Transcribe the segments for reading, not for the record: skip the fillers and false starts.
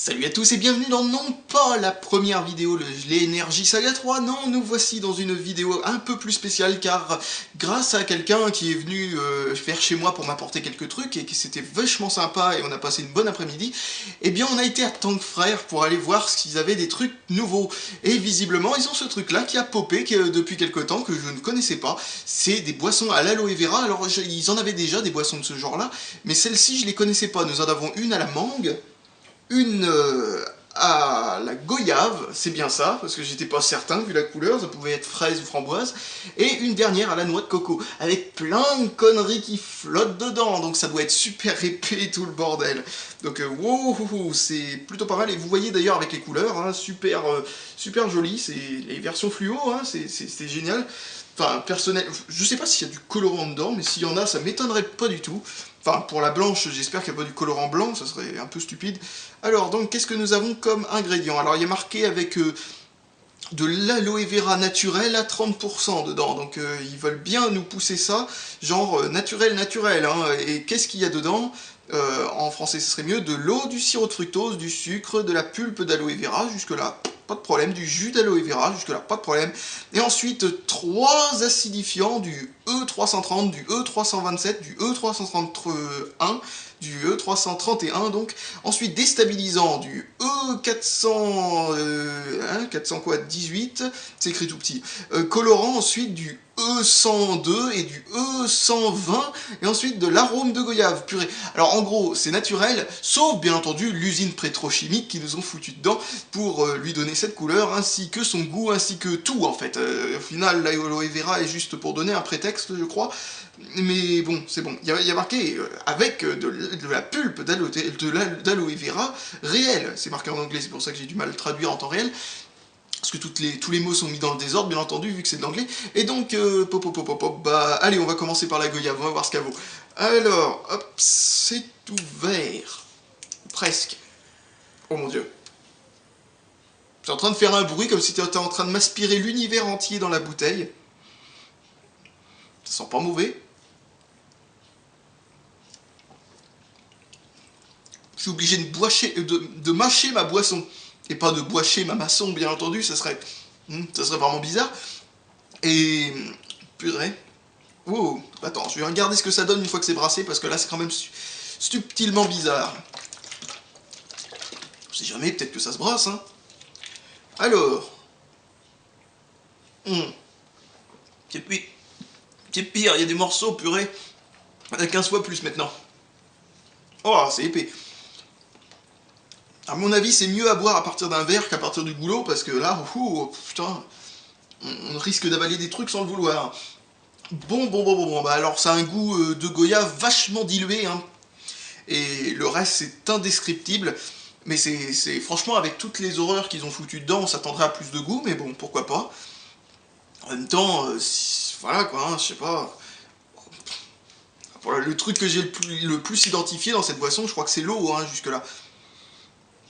Salut à tous et bienvenue dans non pas la première vidéo de l'Energy Saga 3, non, nous voici dans une vidéo un peu plus spéciale car grâce à quelqu'un qui est venu faire chez moi pour m'apporter quelques trucs et qui c'était vachement sympa et on a passé une bonne après-midi, eh bien on a été à Tank Frère pour aller voir s'ils avaient des trucs nouveaux. Et visiblement ils ont ce truc là qui a popé depuis quelques temps que je ne connaissais pas, c'est des boissons à l'aloe vera. Alors ils en avaient déjà des boissons de ce genre là, mais celles-ci je les connaissais pas, nous en avons une à la mangue, une à la goyave, c'est bien ça, parce que j'étais pas certain vu la couleur, ça pouvait être fraise ou framboise, et une dernière à la noix de coco, avec plein de conneries qui flottent dedans, donc ça doit être super épais tout le bordel. Donc wow, c'est plutôt pas mal, et vous voyez d'ailleurs avec les couleurs, hein, super joli, c'est les versions fluo, hein, c'est génial. Enfin, personnel, je sais pas s'il y a du colorant dedans, mais s'il y en a, ça m'étonnerait pas du tout. Enfin, pour la blanche, j'espère qu'il n'y a pas du colorant blanc, ça serait un peu stupide. Alors, donc, qu'est-ce que nous avons comme ingrédients? Alors, il y a marqué avec de l'aloe vera naturel à 30% dedans, donc ils veulent bien nous pousser ça, genre naturel, hein. Et qu'est-ce qu'il y a dedans? En français, ce serait mieux de l'eau, du sirop de fructose, du sucre, de la pulpe d'aloe vera, jusque-là, pas de problème, du jus d'aloe vera, jusque-là, pas de problème. Et ensuite, 3 acidifiants, du E330, du E327, du E331, du E331 donc. Ensuite, déstabilisant, du E400, 400 quoi, 18, c'est écrit tout petit. Colorant ensuite du E102 et du E120, et ensuite de l'arôme de goyave, purée. Alors en gros, c'est naturel, sauf bien entendu l'usine pétrochimique qui nous ont foutu dedans pour lui donner cette couleur, ainsi que son goût, ainsi que tout en fait. Au final, l'aloe vera est juste pour donner un prétexte, je crois. Mais bon, c'est bon. Il y a marqué avec de la pulpe d'aloe vera réelle. C'est marqué en anglais, c'est pour ça que j'ai du mal à le traduire en temps réel. Parce que tous les mots sont mis dans le désordre, bien entendu, vu que c'est de l'anglais. Et donc, bah, allez, on va commencer par la goyave, on va voir ce qu'elle vaut. Alors, hop, c'est ouvert. Presque. Oh mon dieu. T'es en train de faire un bruit comme si t'étais en train de m'aspirer l'univers entier dans la bouteille. Ça sent pas mauvais. Je suis obligé de mâcher ma boisson. Et pas de boicher ma maçon, bien entendu, ça serait vraiment bizarre. Et purée. Oh, attends, je vais regarder ce que ça donne une fois que c'est brassé, parce que là c'est quand même subtilement bizarre. Je sais jamais, peut-être que ça se brasse, hein. Alors. C'est pire, il y a des morceaux, purée. Il y en a 15 fois plus maintenant. Oh, c'est épais. À mon avis, c'est mieux à boire à partir d'un verre qu'à partir du goulot, parce que là, putain, on risque d'avaler des trucs sans le vouloir. Bon, bah alors ça a un goût de goyave vachement dilué, hein. Et le reste c'est indescriptible. Mais c'est franchement, avec toutes les horreurs qu'ils ont foutues dedans, on s'attendrait à plus de goût, mais bon, pourquoi pas. En même temps, voilà quoi, hein, je sais pas. Voilà, le truc que j'ai le plus identifié dans cette boisson, je crois que c'est l'eau, hein, jusque là.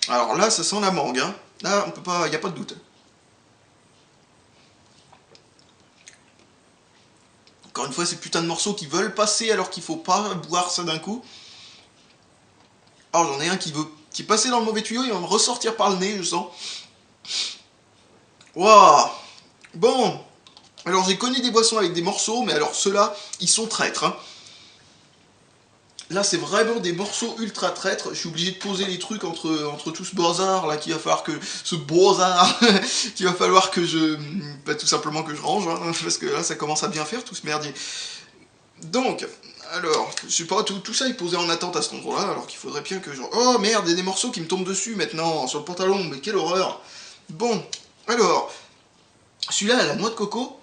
Alors là, ça sent la mangue, hein. Là, on peut pas, y a pas de doute. Encore une fois, ces putains de morceaux qui veulent passer alors qu'il faut pas boire ça d'un coup. Alors j'en ai un qui est passé dans le mauvais tuyau, il va me ressortir par le nez, je sens. Waouh. Bon, alors j'ai connu des boissons avec des morceaux, mais alors ceux-là, ils sont traîtres, hein. Là, c'est vraiment des morceaux ultra traîtres. Je suis obligé de poser les trucs entre tout ce bazar là qu'il va falloir que qu'il va falloir que je, bah, tout simplement que je range, hein, parce que là, ça commence à bien faire tout ce merdier. Donc, alors, je sais pas, tout ça est posé en attente à cet endroit-là, alors qu'il faudrait bien que je... Oh merde, il y a des morceaux qui me tombent dessus maintenant, sur le pantalon, mais quelle horreur. Bon, alors, celui-là a la noix de coco.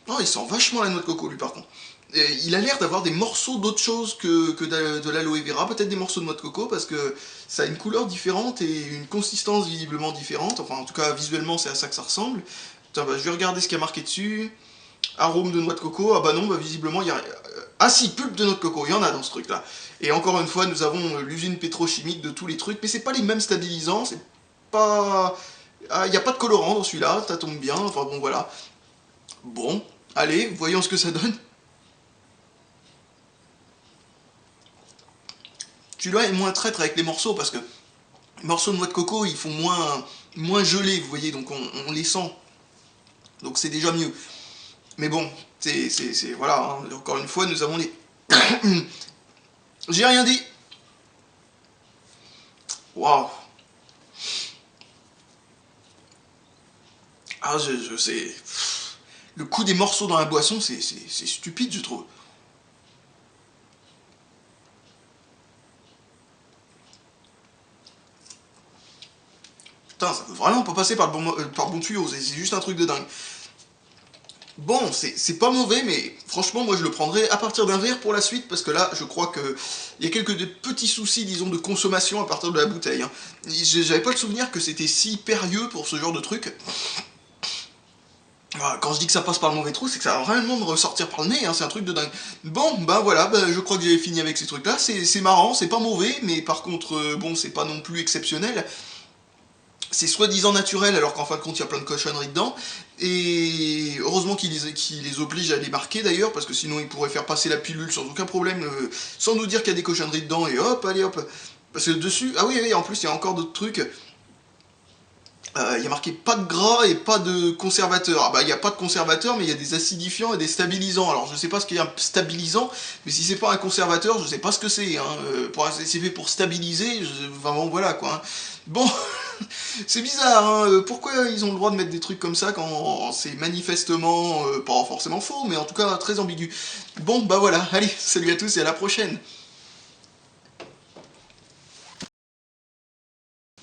Non, il sent vachement la noix de coco, lui, par contre. Et il a l'air d'avoir des morceaux d'autre chose que de l'aloe vera, peut-être des morceaux de noix de coco, parce que ça a une couleur différente et une consistance visiblement différente. Enfin, en tout cas, visuellement, c'est à ça que ça ressemble. Putain, bah, je vais regarder ce qu'il y a marqué dessus. Arôme de noix de coco. Ah bah non, bah, visiblement, il y a... Ah si, pulpe de noix de coco, il y en a dans ce truc-là. Et encore une fois, nous avons l'usine pétrochimique de tous les trucs, mais c'est pas les mêmes stabilisants, c'est pas... Ah, il n'y a pas de colorant dans celui-là, ça tombe bien, enfin bon, voilà. Bon, allez, voyons ce que ça donne. Celui-là est moins traître avec les morceaux parce que Les morceaux de noix de coco, ils font moins gelés, vous voyez, donc on les sent. Donc c'est déjà mieux. Mais bon, voilà, hein, encore une fois, nous avons les... J'ai rien dit. Waouh. Ah, je sais. Le coup des morceaux dans la boisson, c'est stupide, je trouve. Putain, ça veut vraiment pas passer par le bon tuyau, c'est juste un truc de dingue. Bon, c'est pas mauvais, mais franchement, moi je le prendrais à partir d'un verre pour la suite, parce que là, je crois que il y a quelques petits soucis, disons, de consommation à partir de la bouteille. Hein. J'avais pas le souvenir que c'était si périlleux pour ce genre de truc. Voilà, quand je dis que ça passe par le mauvais trou, c'est que ça va vraiment me ressortir par le nez, hein, c'est un truc de dingue. Bon, bah voilà, bah, je crois que j'ai fini avec ces trucs-là, c'est marrant, c'est pas mauvais, mais par contre, bon, c'est pas non plus exceptionnel. C'est soi-disant naturel alors qu'en fin de compte il y a plein de cochonneries dedans, et heureusement qu'il les oblige à les marquer d'ailleurs, parce que sinon ils pourraient faire passer la pilule sans aucun problème, sans nous dire qu'il y a des cochonneries dedans, et hop, allez hop. Parce que dessus, ah oui, oui, en plus il y a encore d'autres trucs, il y a marqué pas de gras et pas de conservateur. Ah bah il n'y a pas de conservateur, mais il y a des acidifiants et des stabilisants. Alors je sais pas ce qu'est un stabilisant, mais si c'est pas un conservateur, je sais pas ce que c'est. Hein. C'est fait pour stabiliser, enfin bon voilà quoi. Hein. Bon, c'est bizarre, hein. Pourquoi ils ont le droit de mettre des trucs comme ça quand c'est manifestement pas forcément faux, mais en tout cas très ambigu. Bon bah voilà, allez, salut à tous et à la prochaine.